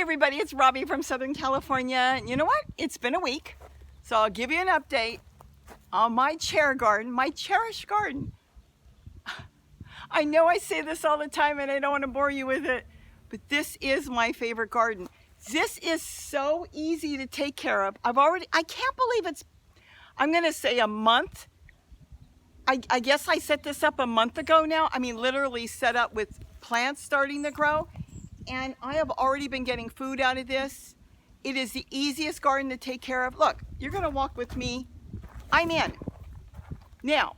everybody, it's Robbie from Southern California. And you know what? It's been a week, so I'll give you an update on my chair garden, my cherished garden. I know I say this all the time and I don't want to bore you with it, but this is my favorite garden. This is so easy to take care of. I can't believe it's, I'm gonna say a month. I guess I set this up a month ago now. I mean, literally set up with plants starting to grow. And I have already been getting food out of this. It is the easiest garden to take care of. Look, you're gonna walk with me. I'm in. Now,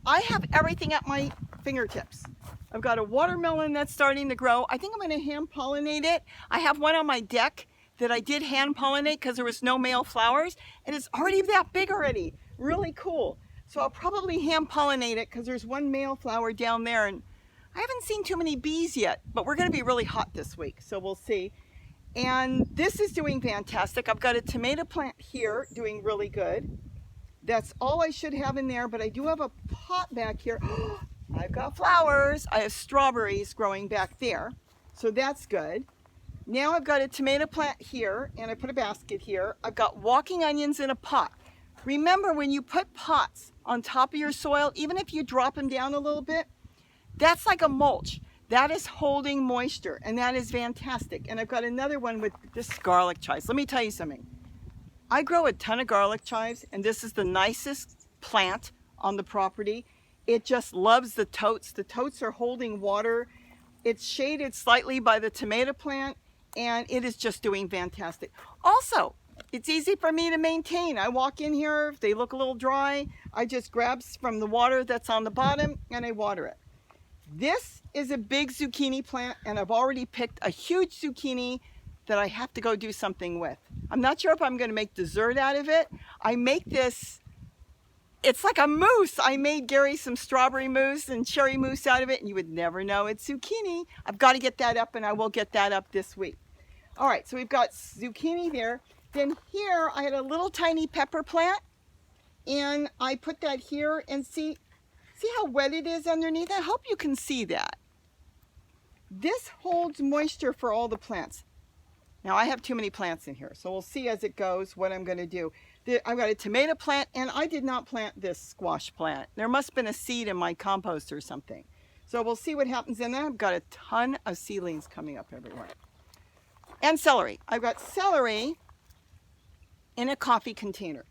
I have everything at my fingertips. I've got a watermelon that's starting to grow. I think I'm gonna hand pollinate it. I have one on my deck that I did hand pollinate because there was no male flowers, and it's already that big already. Really cool. So I'll probably hand pollinate it because there's one male flower down there, and I haven't seen too many bees yet, but we're gonna be really hot this week, so we'll see. And this is doing fantastic. I've got a tomato plant here doing really good. That's all I should have in there, but I do have a pot back here. I've got flowers. I have strawberries growing back there, so that's good. Now I've got a tomato plant here, and I put a basket here. I've got walking onions in a pot. Remember, when you put pots on top of your soil, even if you drop them down a little bit, that's like a mulch. That is holding moisture, and that is fantastic. And I've got another one with this garlic chives. Let me tell you something. I grow a ton of garlic chives, and this is the nicest plant on the property. It just loves the totes. The totes are holding water. It's shaded slightly by the tomato plant, and it is just doing fantastic. Also, it's easy for me to maintain. I walk in here, if they look a little dry, I just grab from the water that's on the bottom and I water it. This is a big zucchini plant, and I've already picked a huge zucchini that I have to go do something with. I'm not sure if I'm gonna make dessert out of it. I make this, it's like a mousse. I made Gary some strawberry mousse and cherry mousse out of it, and you would never know it's zucchini. I've got to get that up, and I will get that up this week. All right, so we've got zucchini there. Then here, I had a little tiny pepper plant, and I put that here, and see how wet it is underneath? I hope you can see that. This holds moisture for all the plants. Now I have too many plants in here, so we'll see as it goes what I'm gonna do. I've got a tomato plant, and I did not plant this squash plant. There must have been a seed in my compost or something. So we'll see what happens in there. I've got a ton of seedlings coming up everywhere. And celery. I've got celery in a coffee container.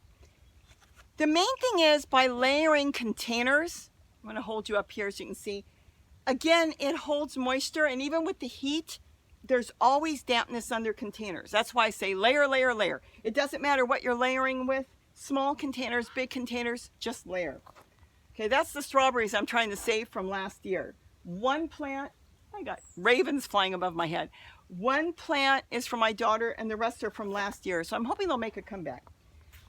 The main thing is, by layering containers, I'm going to hold you up here so you can see. Again, it holds moisture, and even with the heat, there's always dampness under containers. That's why I say layer, layer, layer. It doesn't matter what you're layering with. Small containers, big containers, just layer. Okay, that's the strawberries I'm trying to save from last year. One plant, I got ravens flying above my head. One plant is for my daughter, and the rest are from last year, so I'm hoping they'll make a comeback.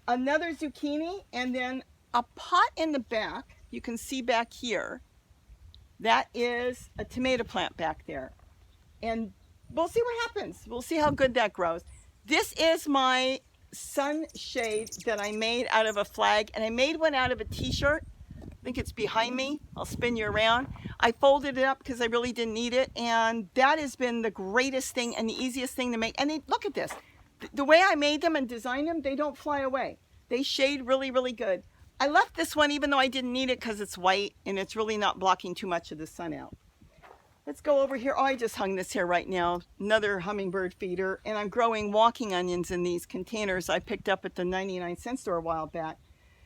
Another zucchini, and then a pot in the back. You can see back here, that is a tomato plant back there. And we'll see what happens. We'll see how good that grows. This is my sunshade that I made out of a flag, and I made one out of a t-shirt. I think it's behind me. I'll spin you around. I folded it up because I really didn't need it, and that has been the greatest thing and the easiest thing to make. And look at this. The way I made them and designed them, they don't fly away. They shade really, really good. I left this one even though I didn't need it because it's white and it's really not blocking too much of the sun out. Let's go over here. Oh, I just hung this here right now. Another Hummingbird Feeder, and I'm growing walking onions in these containers I picked up at the 99-cent store a while back.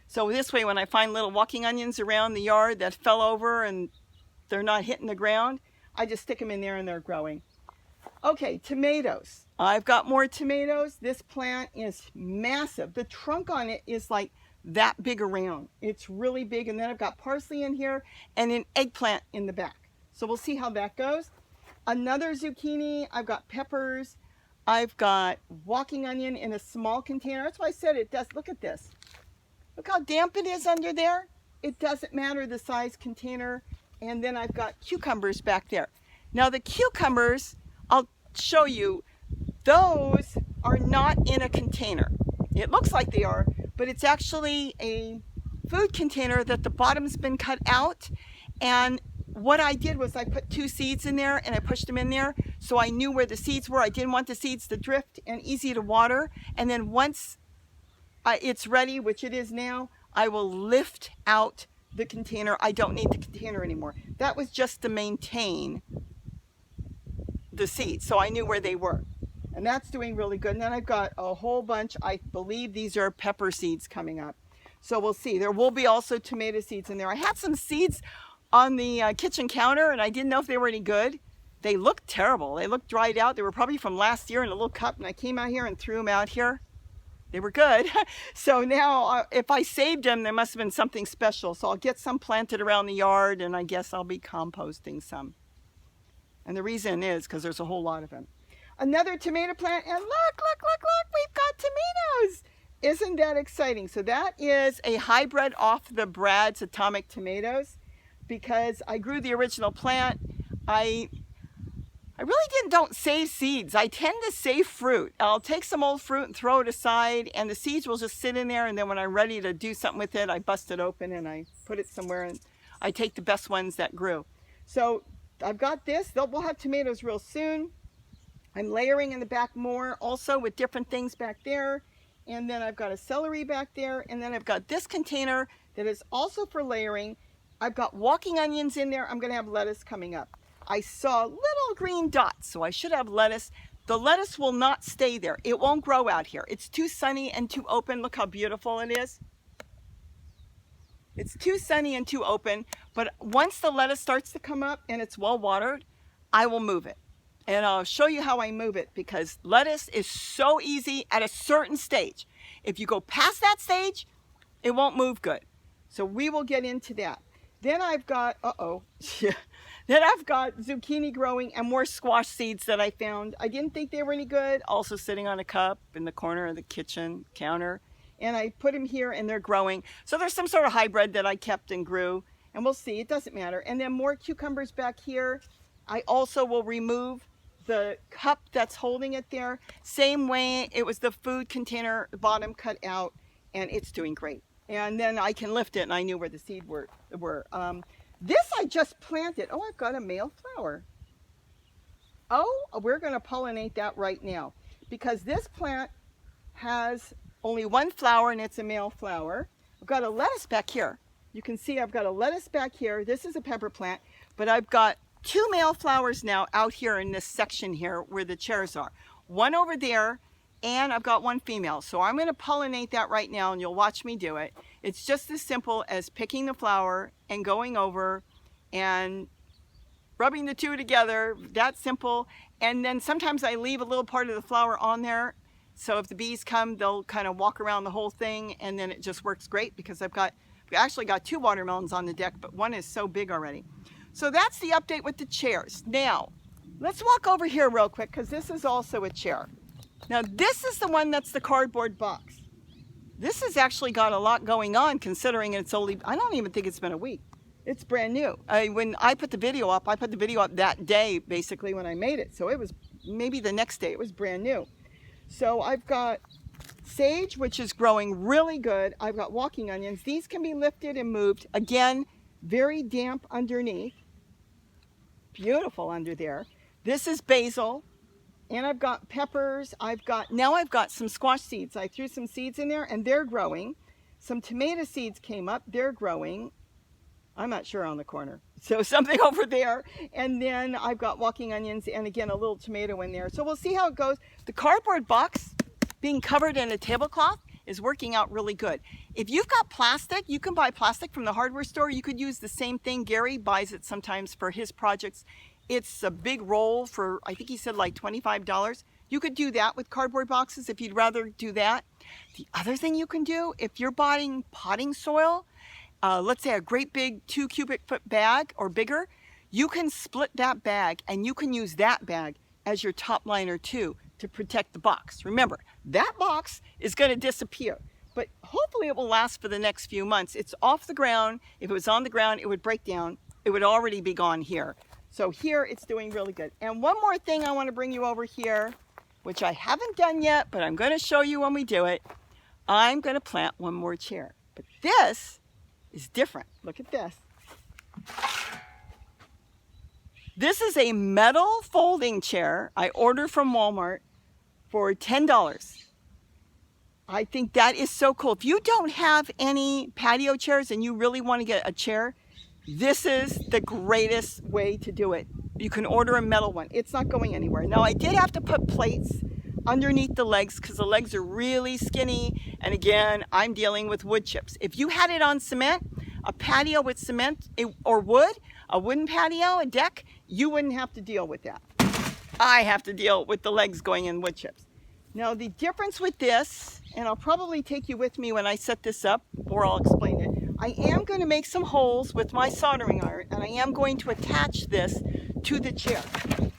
So this way, when I find little walking onions around the yard that fell over and they're not hitting the ground, I just stick them in there and they're growing. Okay, tomatoes. I've got more tomatoes. This plant is massive. The trunk on it is like that big around. It's really big. And then I've got parsley in here and an eggplant in the back. So we'll see how that goes. Another zucchini. I've got peppers. I've got walking onion in a small container. That's why I said it does. Look at this. Look how damp it is under there. It doesn't matter the size container. And then I've got cucumbers back there. Now the cucumbers, I'll show you, those are not in a container. It looks like they are, but it's actually a food container that the bottom's been cut out. And what I did was I put 2 seeds in there and I pushed them in there. so I knew where the seeds were. I didn't want the seeds to drift and easy to water. And then once it's ready, which it is now, I will lift out the container. I don't need the container anymore. That was just to maintain the seeds, so I knew where they were. And that's doing really good. And then I've got a whole bunch, I believe these are pepper seeds coming up. So we'll see. There will be also tomato seeds in there. I had some seeds on the kitchen counter and I didn't know if they were any good. They looked terrible. They looked dried out. They were probably from last year in a little cup, and I came out here and threw them out here. They were good. So now if I saved them, there must have been something special. So I'll get some planted around the yard, and I guess I'll be composting some. And the reason is because there's a whole lot of them. Another tomato plant, and look, we've got tomatoes. Isn't that exciting? So that is a hybrid off the Brad's Atomic Tomatoes, because I grew the original plant. I really don't save seeds. I tend to save fruit. I'll take some old fruit and throw it aside, and the seeds will just sit in there, and then when I'm ready to do something with it, I bust it open and I put it somewhere, and I take the best ones that grew. So I've got this. We'll have tomatoes real soon. I'm layering in the back more also with different things back there. And then I've got a celery back there. And then I've got this container that is also for layering. I've got walking onions in there. I'm going to have lettuce coming up. I saw little green dots, so I should have lettuce. The lettuce will not stay there. It won't grow out here. It's too sunny and too open. Look how beautiful it is. It's too sunny and too open. But once the lettuce starts to come up and it's well watered, I will move it. And I'll show you how I move it, because lettuce is so easy at a certain stage. If you go past that stage, it won't move good. So we will get into that. Then I've got, then I've got zucchini growing and more squash seeds that I found. I didn't think they were any good. Also sitting on a cup in the corner of the kitchen counter. And I put them here and they're growing. So there's some sort of hybrid that I kept and grew. And we'll see, it doesn't matter. And then more cucumbers back here. I also will remove the cup that's holding it there. Same way, it was the food container, the bottom cut out, and it's doing great. And then I can lift it, and I knew where the seed were. This I just planted. Oh, I've got a male flower. Oh, we're going to pollinate that right now, because this plant has only one flower, and it's a male flower. I've got a lettuce back here. You can see I've got a lettuce back here. This is a pepper plant, but I've got two male flowers now out here in this section here where the chairs are. One over there, and I've got one female. So I'm going to pollinate that right now, and you'll watch me do it. It's just as simple as picking the flower and going over and rubbing the two together. That simple. And then sometimes I leave a little part of the flower on there, so if the bees come, they'll kind of walk around the whole thing, and then it just works great, because I've actually got two watermelons on the deck, but one is so big already. So that's the update with the chairs. Now, let's walk over here real quick, because this is also a chair. Now, this is the one that's the cardboard box. This has actually got a lot going on, considering it's only, I don't even think it's been a week. It's brand new. When I put the video up, that day, basically, when I made it. So it was maybe the next day. It was brand new. So I've got sage, which is growing really good. I've got walking onions. These can be lifted and moved. Again, very damp underneath. Beautiful under there. This is basil, and I've got peppers. Now I've got some squash seeds. I threw some seeds in there, and they're growing. Some tomato seeds came up. They're growing. I'm not sure on the corner. So something over there. And then I've got walking onions, and again, a little tomato in there. So we'll see how it goes. The cardboard box being covered in a tablecloth is working out really good. If you've got plastic, you can buy plastic from the hardware store. You could use the same thing. Gary buys it sometimes for his projects. It's a big roll for, I think he said like $25. You could do that with cardboard boxes if you'd rather do that. The other thing you can do, if you're buying potting soil, let's say a great big 2 cubic foot bag or bigger, you can split that bag, and you can use that bag as your top liner too, to protect the box. Remember, that box is going to disappear, but hopefully it will last for the next few months. It's off the ground. If it was on the ground, it would break down. It would already be gone here. So here it's doing really good. And one more thing I want to bring you over here, which I haven't done yet, but I'm going to show you when we do it. I'm going to plant one more chair. But this is different. Look at this. This is a metal folding chair I ordered from Walmart for $10. I think that is so cool. If you don't have any patio chairs and you really want to get a chair, this is the greatest way to do it. You can order a metal one. It's not going anywhere. Now, I did have to put plates underneath the legs because the legs are really skinny. And again, I'm dealing with wood chips. If you had it on cement, a patio with cement or wood, a wooden patio, a deck, you wouldn't have to deal with that. I have to deal with the legs going in wood chips. Now, the difference with this, and I'll probably take you with me when I set this up, or I'll explain it. I am going to make some holes with my soldering iron, and I am going to attach this to the chair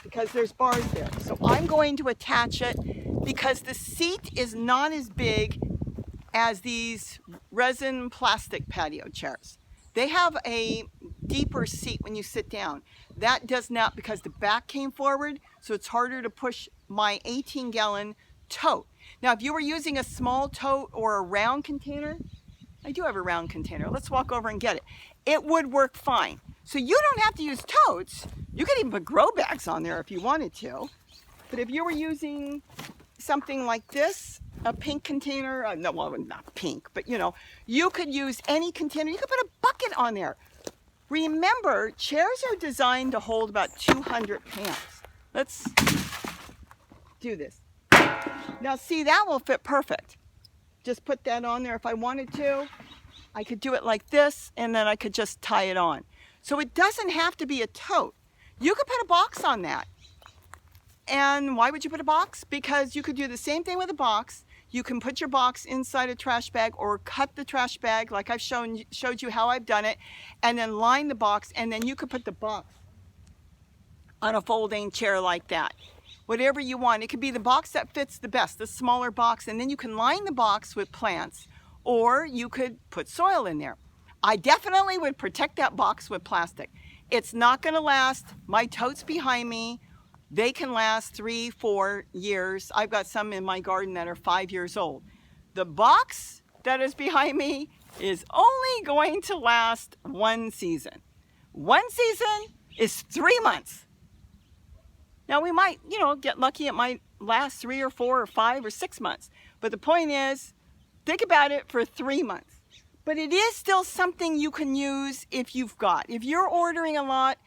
because there's bars there. So I'm going to attach it because the seat is not as big as these resin plastic patio chairs. They have a deeper seat when you sit down. That does not, because the back came forward, so it's harder to push my 18-gallon tote. Now, if you were using a small tote or a round container, I do have a round container. Let's walk over and get it. It would work fine. So you don't have to use totes. You could even put grow bags on there if you wanted to. But if you were using something like this, a pink container, no, well, not pink, but you know, you could use any container. You could put a bucket on there. Remember, chairs are designed to hold about 200 pounds. Let's do this. Now see, that will fit perfect. Just put that on there if I wanted to. I could do it like this, and then I could just tie it on. So it doesn't have to be a tote. You could put a box on that. And why would you put a box? Because you could do the same thing with a box. You can put your box inside a trash bag or cut the trash bag like I've showed you how I've done it, and then line the box, and then you could put the box on a folding chair like that. Whatever you want. It could be the box that fits the best, the smaller box, and then you can line the box with plants, or you could put soil in there. I definitely would protect that box with plastic. It's not going to last. My totes behind me, they can last 3-4 years. I've got some in my garden that are 5 years old. The box that is behind me is only going to last 1 season. 1 season is 3 months. Now we might, you know, get lucky. It might last 3 or 4 or 5 or 6 months. But the point is, think about it for 3 months. But it is still something you can use if you've got. If you're ordering a lot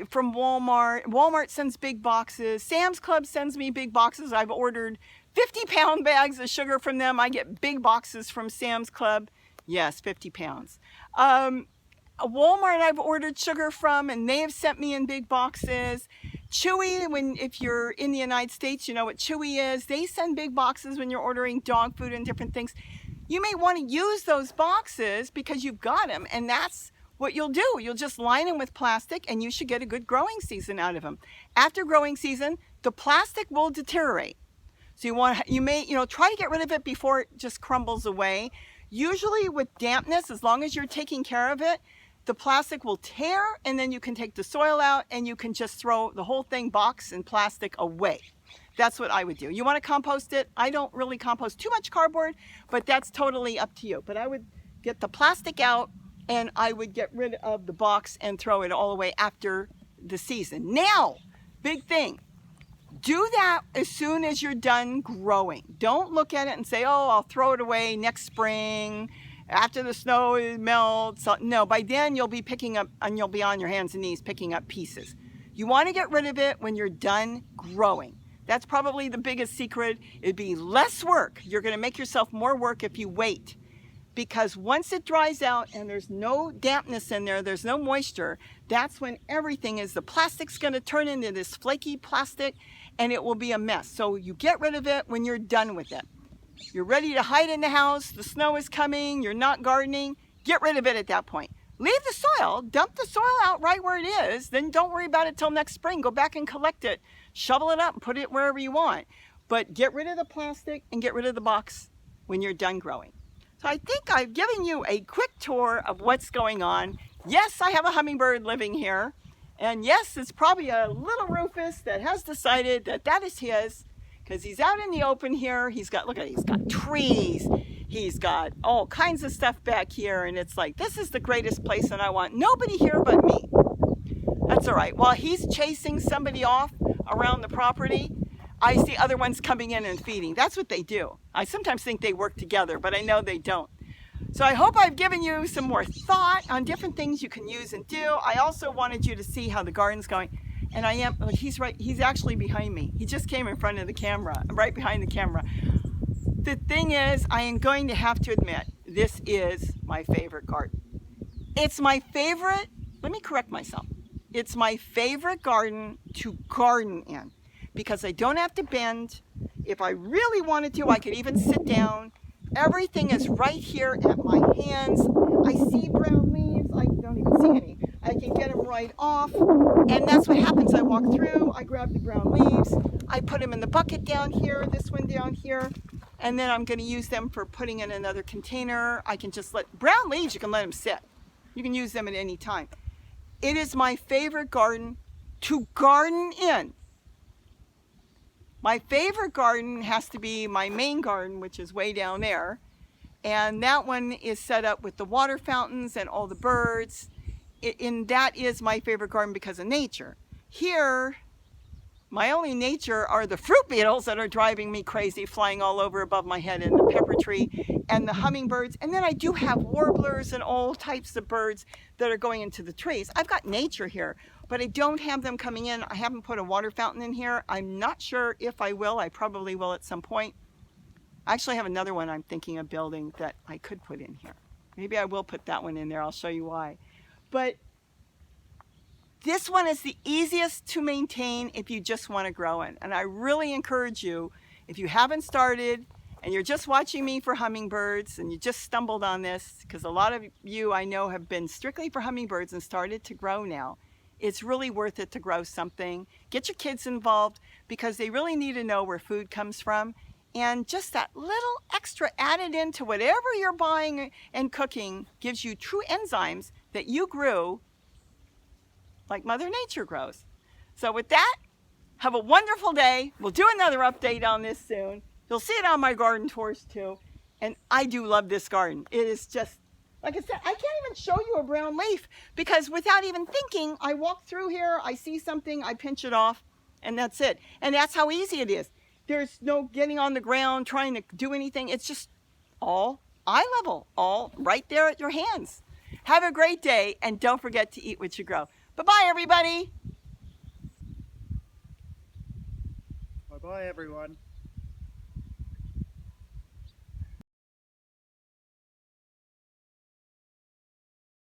from Walmart, Walmart sends big boxes. Sam's Club sends me big boxes. I've ordered 50-pound bags of sugar from them. I get big boxes from Sam's Club. Yes, 50 pounds. Walmart I've ordered sugar from, and they have sent me in big boxes. Chewy, if you're in the United States, you know what Chewy is. They send big boxes when you're ordering dog food and different things. You may want to use those boxes because you've got them, and that's what you'll do. You'll just line them with plastic, and you should get a good growing season out of them. After growing season, the plastic will deteriorate. So you may try to get rid of it before it just crumbles away. Usually with dampness, as long as you're taking care of it, the plastic will tear, and then you can take the soil out and you can just throw the whole thing, box and plastic, away. That's what I would do. You want to compost it? I don't really compost too much cardboard, but that's totally up to you. But I would get the plastic out, and I would get rid of the box and throw it all away after the season. Now, big thing. Do that as soon as you're done growing. Don't look at it and say, oh, I'll throw it away next spring after the snow melts. No, by then you'll be picking up, and you'll be on your hands and knees picking up pieces. You want to get rid of it when you're done growing. That's probably the biggest secret. It'd be less work. You're going to make yourself more work if you wait. Because once it dries out and there's no dampness in there, there's no moisture, that's when everything is, the plastic's going to turn into this flaky plastic, and it will be a mess. So you get rid of it when you're done with it. You're ready to hide in the house, the snow is coming, you're not gardening, get rid of it at that point. Leave the soil, dump the soil out right where it is, then don't worry about it till next spring. Go back and collect it, shovel it up, and put it wherever you want. But get rid of the plastic and get rid of the box when you're done growing. So I think I've given you a quick tour of what's going on. Yes, I have a hummingbird living here. And yes, it's probably a little Rufus that has decided that that is his, because he's out in the open here. He's got, look at it, he's got trees. He's got all kinds of stuff back here. And it's like, this is the greatest place, and I want nobody here but me. That's That's all right. While he's chasing somebody off around the property, I see other ones coming in and feeding. That's what they do. I sometimes think they work together, but I know they don't. So I hope I've given you some more thought on different things you can use and do. I also wanted you to see how the garden's going. And he's actually behind me. He just came in front of the camera, right behind the camera. The thing is, I am going to have to admit, this is my favorite garden. It's my favorite, let me correct myself. It's my favorite garden to garden in because I don't have to bend. If I really wanted to, I could even sit down. Everything is right here at my hands. I see brown leaves. I don't even see any. I can get them right off. And that's what happens. I walk through, I grab the brown leaves, I put them in the bucket down here, this one down here, and then I'm going to use them for putting in another container. I can just brown leaves, you can let them sit. You can use them at any time. It is my favorite garden to garden in. My favorite garden has to be my main garden, which is way down there. And that one is set up with the water fountains and all the birds. And that is my favorite garden because of nature. Here, my only nature are the fruit beetles that are driving me crazy, flying all over above my head, and the pepper tree and the hummingbirds. And then I do have warblers and all types of birds that are going into the trees. I've got nature here, but I don't have them coming in. I haven't put a water fountain in here. I'm not sure if I will. I probably will at some point. I actually have another one I'm thinking of building that I could put in here. Maybe I will put that one in there. I'll show you why. But this one is the easiest to maintain if you just want to grow in. And I really encourage you, if you haven't started and you're just watching me for hummingbirds and you just stumbled on this, because a lot of you I know have been strictly for hummingbirds and started to grow now, it's really worth it to grow something. Get your kids involved because they really need to know where food comes from. And just that little extra added into whatever you're buying and cooking gives you true enzymes that you grew like Mother Nature grows. So with that, have a wonderful day. We'll do another update on this soon. You'll see it on my garden tours too. And I do love this garden. It is just, like I said, I can't even show you a brown leaf because without even thinking, I walk through here, I see something, I pinch it off, and that's it. And that's how easy it is. There's no getting on the ground, trying to do anything. It's just all eye level, all right there at your hands. Have a great day, and don't forget to eat what you grow. Bye-bye, everybody. Bye-bye, everyone.